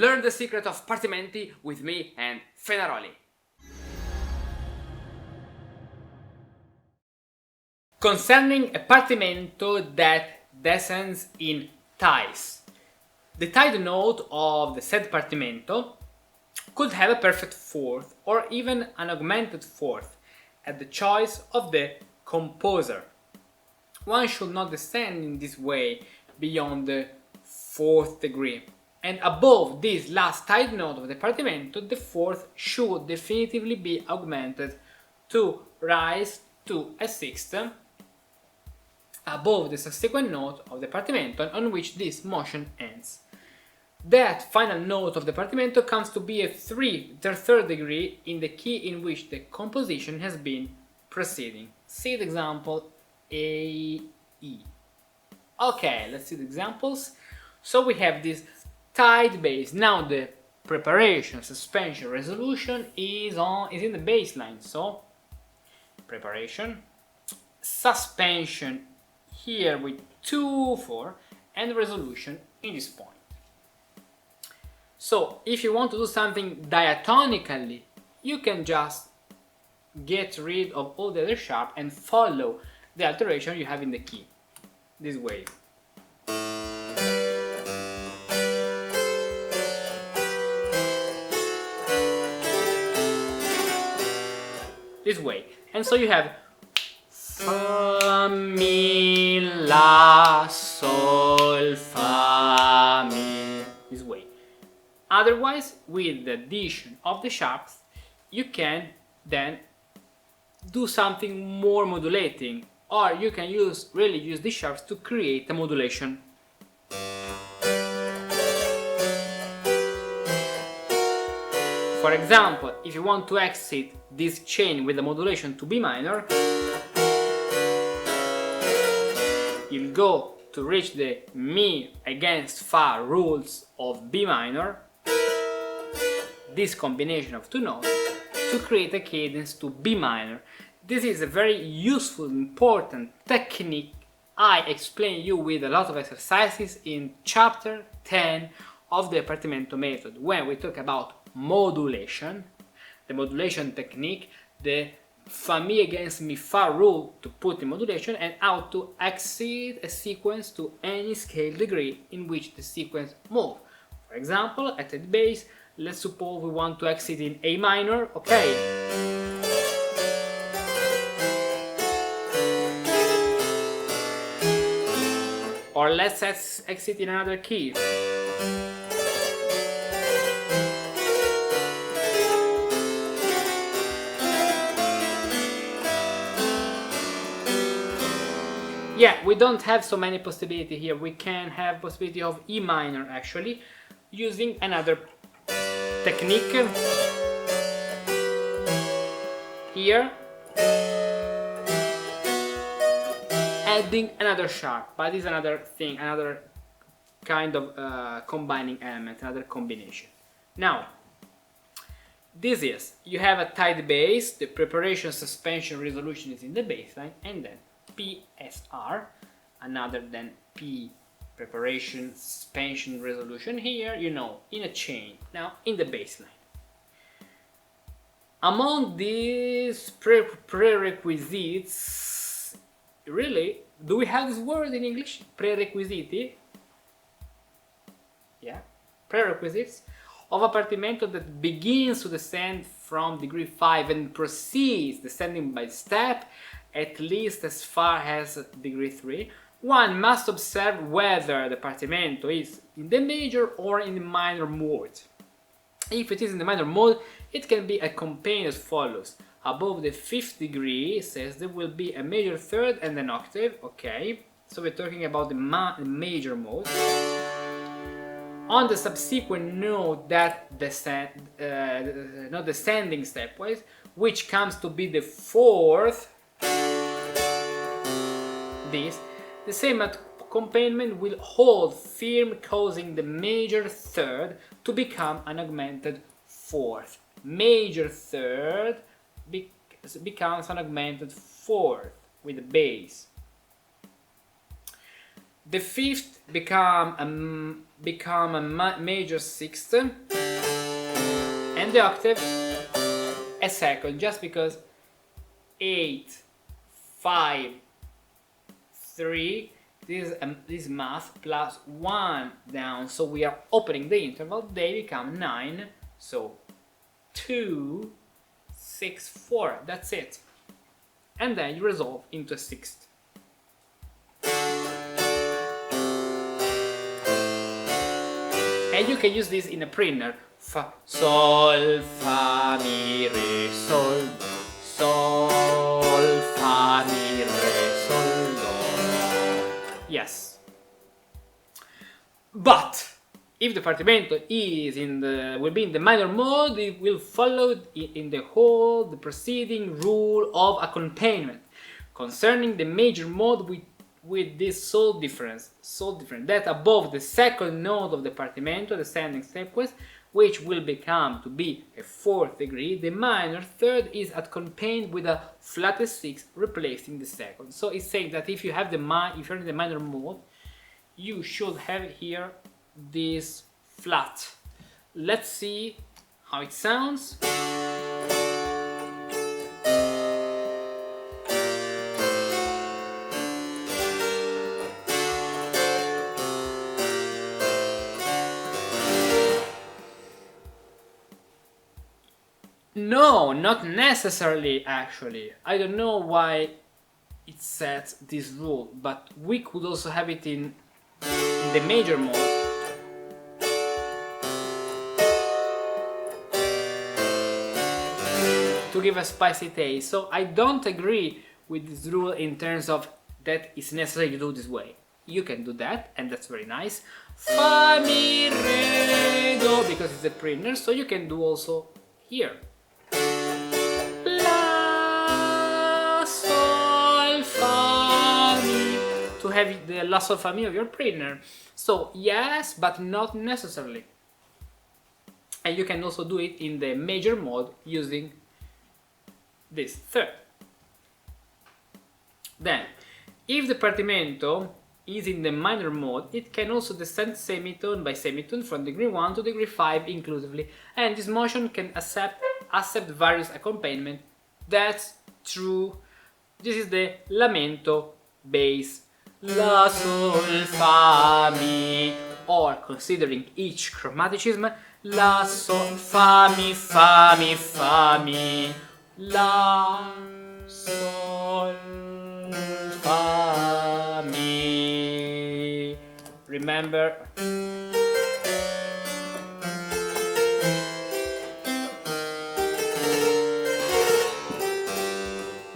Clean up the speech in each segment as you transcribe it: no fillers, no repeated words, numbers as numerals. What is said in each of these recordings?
Learn the secret of Partimenti with me and Fenaroli. Concerning a Partimento that descends in ties. The tied note of the said Partimento could have a perfect fourth or even an augmented fourth at the choice of the composer. One should not descend in this way beyond the fourth degree, and above this last tied note of the Partimento, the fourth should definitively be augmented to rise to a sixth above the subsequent note of the Partimento on which this motion ends. That final note of the Partimento comes to be a third degree in the key in which the composition has been proceeding. See the example A, E. Okay, let's see the examples. So we have this tied bass. Now the preparation, suspension, resolution is in the bass line. So preparation, suspension here with 2/4 and resolution in this point. So if you want to do something diatonically, you can just get rid of all the other sharp and follow the alteration you have in the key. This way. This way. And so you have Fa, Mi, La, Sol, Fa, Mi. This way. Otherwise, with the addition of the sharps, you can then do something more modulating, or you can really use these sharps to create a modulation. For example, if you want to exit this chain with a modulation to B minor, you'll go to reach the Mi against Fa rules of B minor, this combination of two notes, to create a cadence to B minor. This is a very useful, important technique I explain you with a lot of exercises in chapter 10 of the Partimento method, when we talk about modulation, the modulation technique, the Fa Mi against Mi Fa rule to put in modulation, and how to exit a sequence to any scale degree in which the sequence moves. For example, at the bass, let's suppose we want to exit in A minor, okay. Or let's exit in another key. Yeah, we don't have so many possibilities here. We can have possibility of E minor actually, using another technique here, adding another sharp, but this is another thing, another kind of combining element, another combination. Now, this is, you have a tied bass, the preparation, suspension, resolution is in the bass line, and then PSR, another then P, preparation, suspension, resolution here, you know, in a chain, now in the bass line. Among these prerequisites, really, do we have this word in English? Prerequisiti? Yeah, prerequisites of a Partimento that begins to descend from degree 5 and proceeds descending by step at least as far as degree 3, one must observe whether the Partimento is in the major or in the minor mode. If it is in the minor mode, it can be accompanied as follows. Above the 5th degree, it says there will be a major third and an octave, okay, so we're talking about the major mode. On the subsequent note that not descending stepwise, which comes to be the 4th, the same accompaniment will hold firm, causing the major third to become an augmented 4th. Major third becomes an augmented 4th with the bass. The fifth become a major sixth, and the octave a second, just because 8, 5, 3, this math plus 1 down, so we are opening the interval, they become 9, so 2, 6, 4, that's it. And then you resolve into a sixth. And you can use this in a primer. Fa, sol, fa, mi, re, sol, sol, fa, mi, re, sol, do. Yes. But if the Partimento is will be in the minor mode, it will follow in the preceding rule of accompaniment. Concerning the major mode, with this sole difference, that above the second note of the Partimento, the descending sequence, which will become to be a fourth degree, the minor third is accompanied with a flattest sixth replacing the second. So it's saying that if you're in the minor mode, you should have here this flat. Let's see how it sounds. No, not necessarily actually. I don't know why it sets this rule, but we could also have it in the major mode. To give a spicy taste. So I don't agree with this rule in terms of that it's necessary to do this way. You can do that, and that's very nice. Fa, mi, re, do, because it's a primer, so you can do also here. La, sol, fa, mi, to have the la, sol, fa, mi of your primer. So yes, but not necessarily. And you can also do it in the major mode using this third. Then, if the Partimento is in the minor mode, it can also descend semitone by semitone from degree 1 to degree 5 inclusively, and this motion can accept various accompaniment. That's true. This is the Lamento bass. La, sol, fa, mi, or considering each chromaticism, la, sol, fa, mi, fa, mi, fa, mi, la, sol, fa, mi. Remember,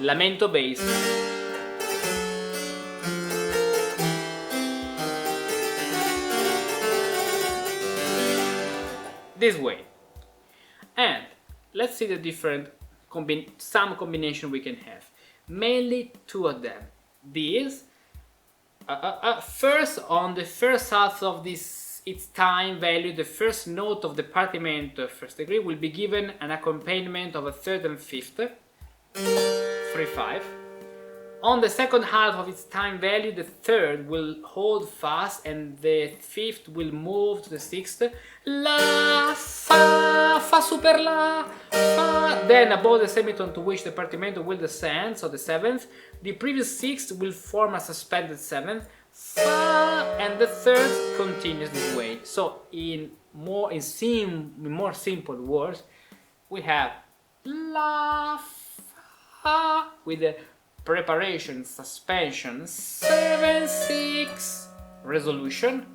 Lamento bass. This way. And let's see the different some combination we can have. Mainly two of them. These first, on the first half of its time value, the first note of the Partimento first degree will be given an accompaniment of a third and fifth, 3-5. On the second half of its time value, the third will hold fast and the fifth will move to the sixth. La, fa, fa super la, fa. Then above the semitone to which the Partimento will descend, so the seventh, the previous sixth will form a suspended seventh, fa, and the third continues this way. So in more simple words, we have la, fa with the preparation, suspension, 7-6, resolution,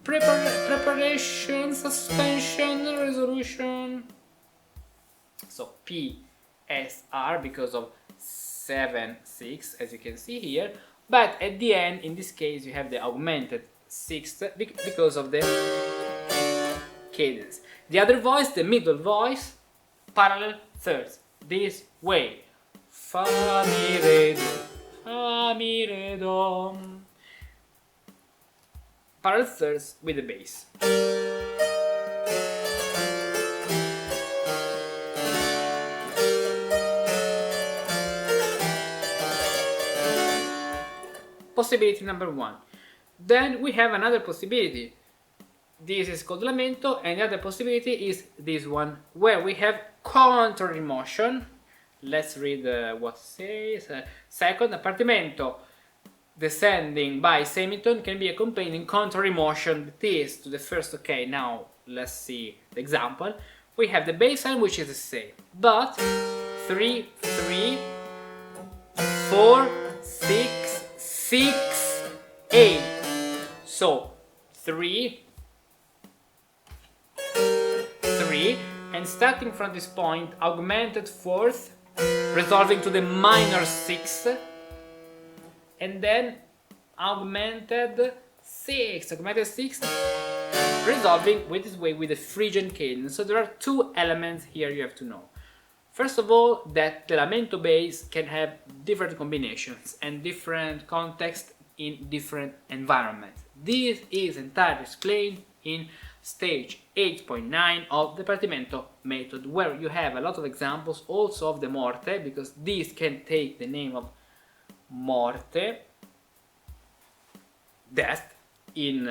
preparation, suspension, resolution. So P, S, R because of 7-6, as you can see here, but at the end, in this case, you have the augmented sixth because of the cadence. The other voice, the middle voice, parallel thirds, this way. Fa, mi, re, do, fa, mi, re, do. Parallel thirds with the bass. Possibility number one. Then we have another possibility. This is called Lamento, and the other possibility is this one, where we have counter emotion. Let's read what it says. Second, a Partimento descending by semitone can be accompanied in counter emotion. That is to the first. Okay, now let's see the example. We have the bass line, which is the same, but 3, 3, 4, 6, 6, 8. So 3, 3, and starting from this point, augmented fourth, resolving to the minor 6, and then augmented 6, resolving with this way with the Phrygian cadence. So there are two elements here you have to know. First of all, that the Lamento bass can have different combinations and different contexts in different environments. This is entirely explained in stage 8.9 of the Partimento method, where you have a lot of examples also of the morte, because this can take the name of morte, death, in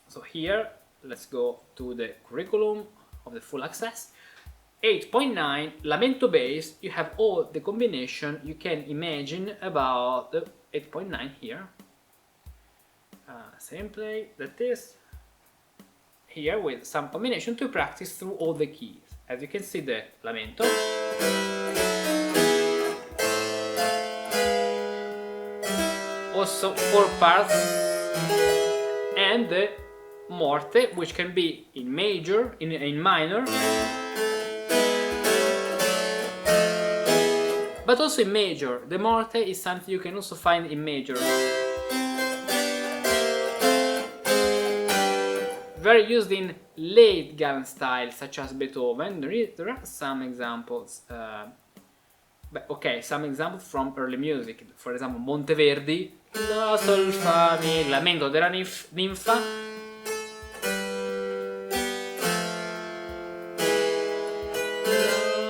so here let's go to the curriculum of the full access. 8.9 Lamento bass, you have all the combination you can imagine about the 8.9 here. Same play that is here with some combination to practice through all the keys. As you can see, the Lamento, also 4 parts, and the morte, which can be in major, in minor, but also in major. The morte is something you can also find in major. Very used in late gun style, such as Beethoven. There are some examples. Some examples from early music. For example, Monteverdi, La Sol Fa Mi, Lamento della Ninfa.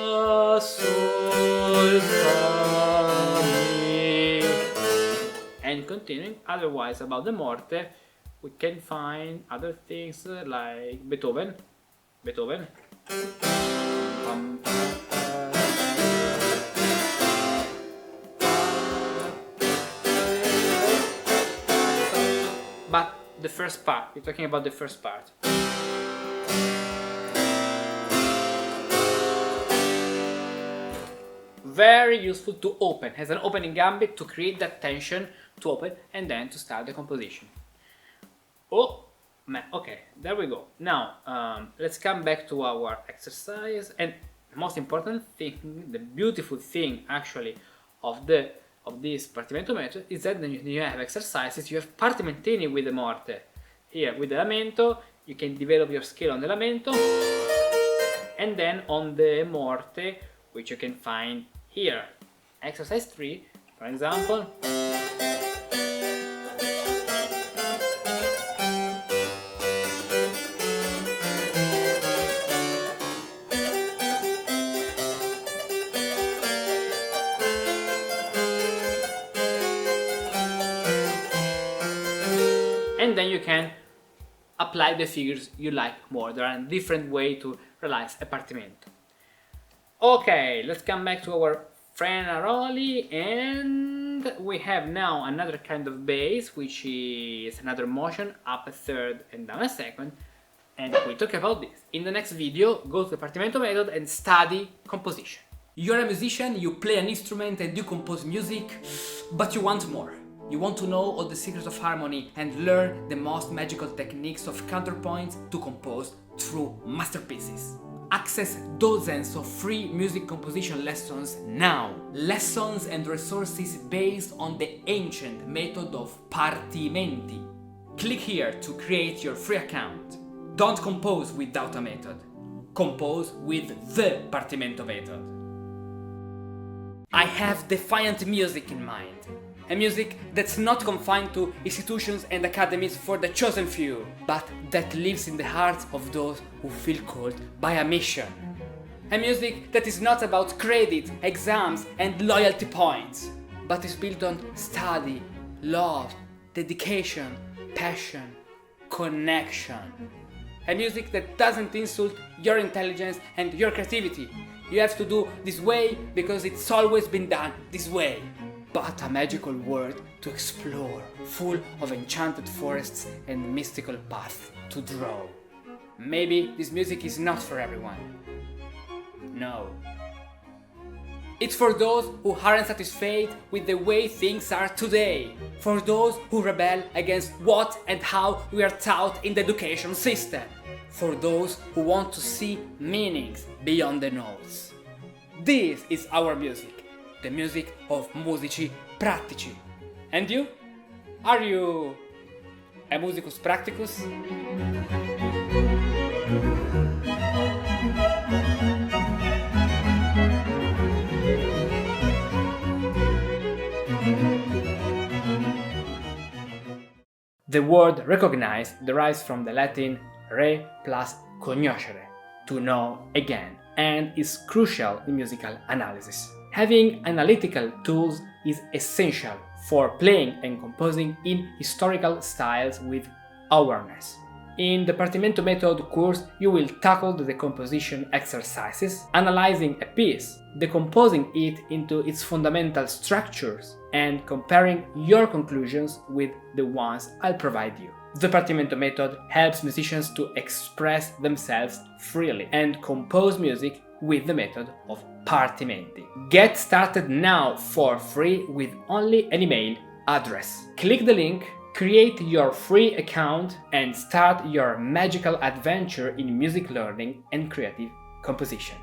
La Sol Fa Mi. And continuing, otherwise about the morte, we can find other things like Beethoven. But the first part, we're talking about the first part. Very useful to open, has an opening gambit to create that tension, to open and then to start the composition. Oh, man, okay, there we go. Now, let's come back to our exercise, and the most important thing, the beautiful thing actually of this Partimento method is that then you have exercises, you have Partimentini with the morte. Here, with the Lamento, you can develop your skill on the Lamento, and then on the morte, which you can find here. Exercise 3, for example. And then you can apply the figures you like more. There are different ways to realize a Partimento. Okay, let's come back to our Fenaroli, and we have now another kind of bass, which is another motion, up a third and down a second, and we talk about this. In the next video, go to the Partimento method and study composition. You're a musician, you play an instrument and you compose music, but you want more. You want to know all the secrets of harmony and learn the most magical techniques of counterpoint to compose true masterpieces. Access dozens of free music composition lessons now. Lessons and resources based on the ancient method of Partimenti. Click here to create your free account. Don't compose without a method. Compose with the Partimento method. I have defiant music in mind. A music that's not confined to institutions and academies for the chosen few, but that lives in the hearts of those who feel called by a mission. A music that is not about credit, exams and loyalty points, but is built on study, love, dedication, passion, connection. A music that doesn't insult your intelligence and your creativity. You have to do this way because it's always been done this way. But a magical world to explore, full of enchanted forests and mystical paths to draw. Maybe this music is not for everyone. No. It's for those who aren't satisfied with the way things are today. For those who rebel against what and how we are taught in the education system. For those who want to see meanings beyond the notes. This is our music. The music of musici pratici. And you? Are you a musicus practicus? The word recognize derives from the Latin re plus conoscere, to know again, and is crucial in musical analysis. Having analytical tools is essential for playing and composing in historical styles with awareness. In the Partimento method course, you will tackle the decomposition exercises, analyzing a piece, decomposing it into its fundamental structures, and comparing your conclusions with the ones I'll provide you. The Partimento method helps musicians to express themselves freely and compose music with the method of Partimenti. Get started now for free with only an email address. Click the link, create your free account, and start your magical adventure in music learning and creative composition.